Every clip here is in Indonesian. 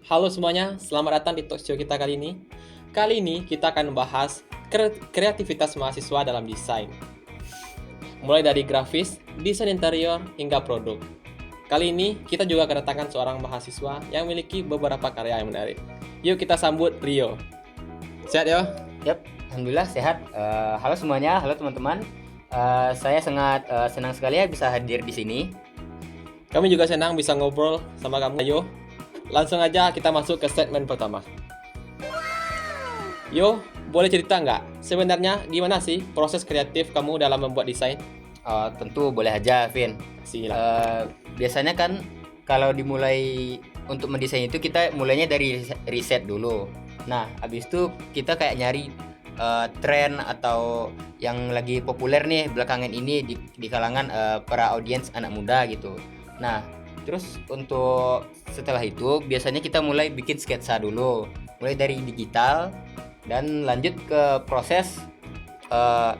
Halo semuanya, selamat datang di talk show kita kali ini. Kali ini kita akan membahas kreativitas mahasiswa dalam desain. Mulai dari grafis, desain interior, hingga produk. Kali ini kita juga kedatangan seorang mahasiswa yang memiliki beberapa karya yang menarik. Yuk kita sambut Rio. Sehat ya? Yap, alhamdulillah sehat. Halo semuanya, halo teman-teman. Saya sangat senang sekali ya bisa hadir di sini. Kami juga senang bisa ngobrol sama kamu. Ayo, langsung aja kita masuk ke segmen pertama. Yo, boleh cerita nggak? Sebenarnya gimana sih proses kreatif kamu dalam membuat desain? Tentu boleh aja, Vin. Silakan. Biasanya kan kalau dimulai untuk mendesain itu kita mulainya dari riset dulu. Nah, habis itu kita kayak nyari tren atau yang lagi populer nih belakangan ini di kalangan para audiens anak muda gitu. Nah, terus untuk setelah itu biasanya kita mulai bikin sketsa dulu, mulai dari digital dan lanjut ke proses uh,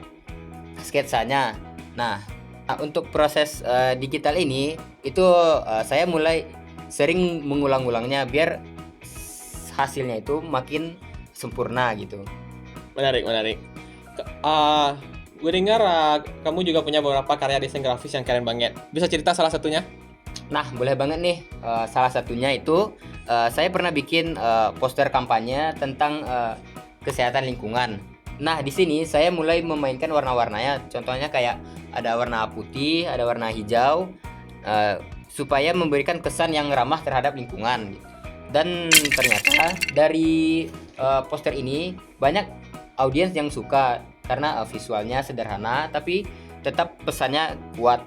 sketsanya. Nah, untuk proses digital ini itu saya mulai sering mengulang-ulangnya biar hasilnya itu makin sempurna gitu. Menarik, menarik. Gue dengar kamu juga punya beberapa karya desain grafis yang keren banget. Bisa cerita salah satunya? Nah, boleh banget nih. Salah satunya itu saya pernah bikin poster kampanye tentang kesehatan lingkungan. Nah, di sini saya mulai memainkan warna-warnanya. Contohnya kayak ada warna putih, ada warna hijau, supaya memberikan kesan yang ramah terhadap lingkungan. Dan ternyata dari poster ini banyak audiens yang suka karena visualnya sederhana tapi tetap pesannya kuat.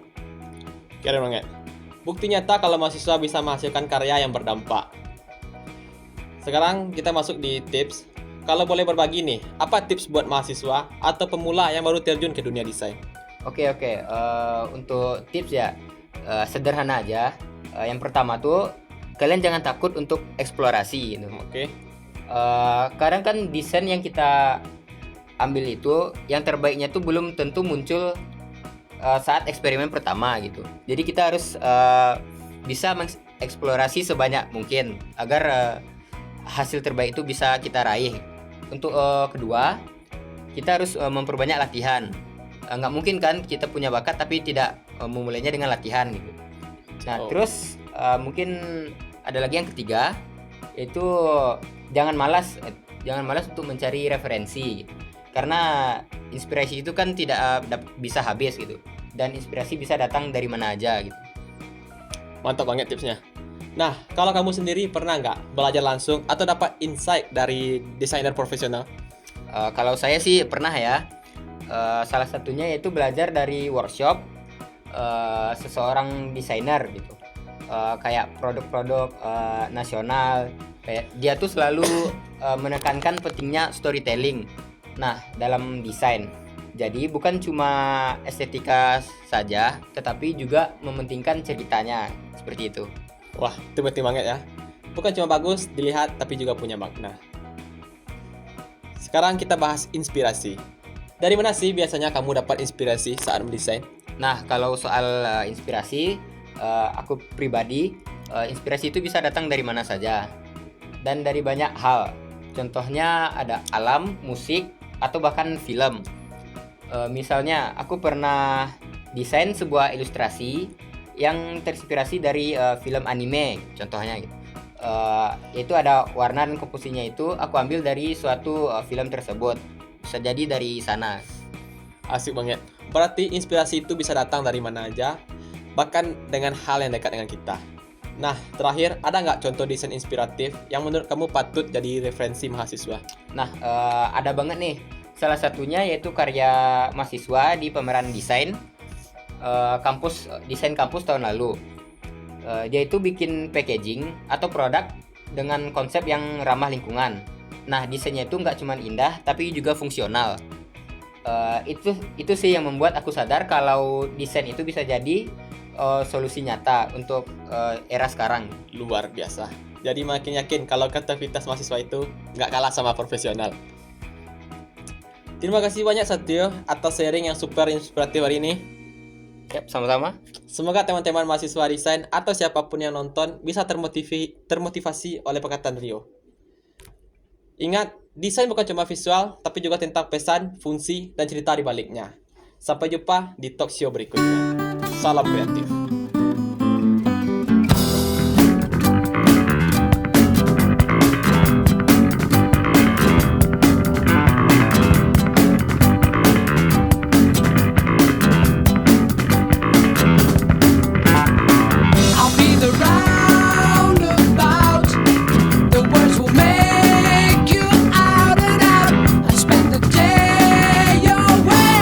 Keren banget. Bukti nyata kalau mahasiswa bisa menghasilkan karya yang berdampak. Sekarang kita masuk di tips. Kalau boleh berbagi nih, apa tips buat mahasiswa atau pemula yang baru terjun ke dunia desain? Oke. Untuk tips ya sederhana aja. Yang pertama tuh kalian jangan takut untuk eksplorasi gitu. Oke. Kadang kan desain yang kita ambil itu yang terbaiknya tuh belum tentu muncul saat eksperimen pertama gitu. Jadi kita harus bisa mengeksplorasi sebanyak mungkin agar hasil terbaik itu bisa kita raih. Untuk kedua, kita harus memperbanyak latihan. Nggak mungkin kan kita punya bakat tapi tidak memulainya dengan latihan gitu. Nah, terus mungkin ada lagi yang ketiga, yaitu jangan malas untuk mencari referensi. Karena inspirasi itu kan tidak bisa habis gitu. Dan inspirasi bisa datang dari mana aja gitu. Mantap banget tipsnya. Nah, kalau kamu sendiri pernah nggak belajar langsung atau dapat insight dari desainer profesional? Kalau saya sih pernah ya. Salah satunya yaitu belajar dari workshop seseorang desainer gitu. Kayak produk-produk nasional. Kayak dia tuh selalu menekankan pentingnya storytelling. Nah, dalam desain. Jadi bukan cuma estetika saja, tetapi juga mementingkan ceritanya. Seperti itu. Wah, itu penting banget ya. Bukan cuma bagus dilihat, tapi juga punya makna. Sekarang kita bahas inspirasi. Dari mana sih biasanya kamu dapat inspirasi saat mendesain? Nah, kalau soal inspirasi, aku pribadi, inspirasi itu bisa datang dari mana saja. Dan dari banyak hal. Contohnya ada alam, musik, atau bahkan film. Misalnya, aku pernah desain sebuah ilustrasi yang terinspirasi dari film anime, contohnya gitu. Itu ada warna dan komposisinya itu aku ambil dari suatu film tersebut. Bisa jadi dari sana. Asik banget. Berarti inspirasi itu bisa datang dari mana aja, bahkan dengan hal yang dekat dengan kita. Nah, terakhir, ada nggak contoh desain inspiratif yang menurut kamu patut jadi referensi mahasiswa? Nah, ada banget nih. Salah satunya yaitu karya mahasiswa di pameran desain desain kampus tahun lalu. Dia itu bikin packaging atau produk dengan konsep yang ramah lingkungan. Nah, desainnya itu nggak cuma indah tapi juga fungsional. Itu sih yang membuat aku sadar kalau desain itu bisa jadi solusi nyata untuk era sekarang. Luar biasa. Jadi makin yakin kalau kreativitas mahasiswa itu nggak kalah sama profesional. Terima kasih banyak Satrio atas sharing yang super inspiratif hari ini. Yap, sama-sama. Semoga teman-teman mahasiswa desain atau siapapun yang nonton bisa termotivasi oleh perkataan Rio. Ingat, desain bukan cuma visual, tapi juga tentang pesan, fungsi, dan cerita di baliknya. Sampai jumpa di talk show berikutnya. Salam kreatif. I'll be the roundabout. The words will make you out and out. I spend the day away.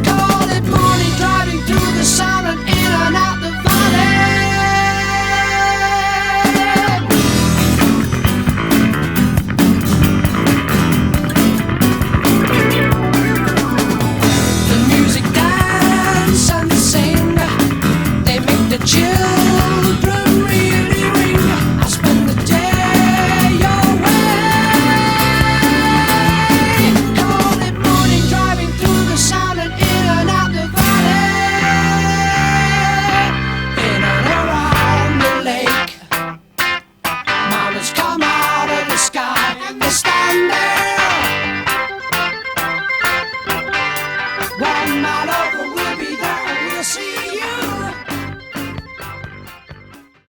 Call it morning, driving through the sun and in and out the valley. The music dance and sing. They make the children really ring. I spend the day away. Call it morning, driving through the sun and in and out the valley. In and around the lake. Mountains come out of the sky. They're standing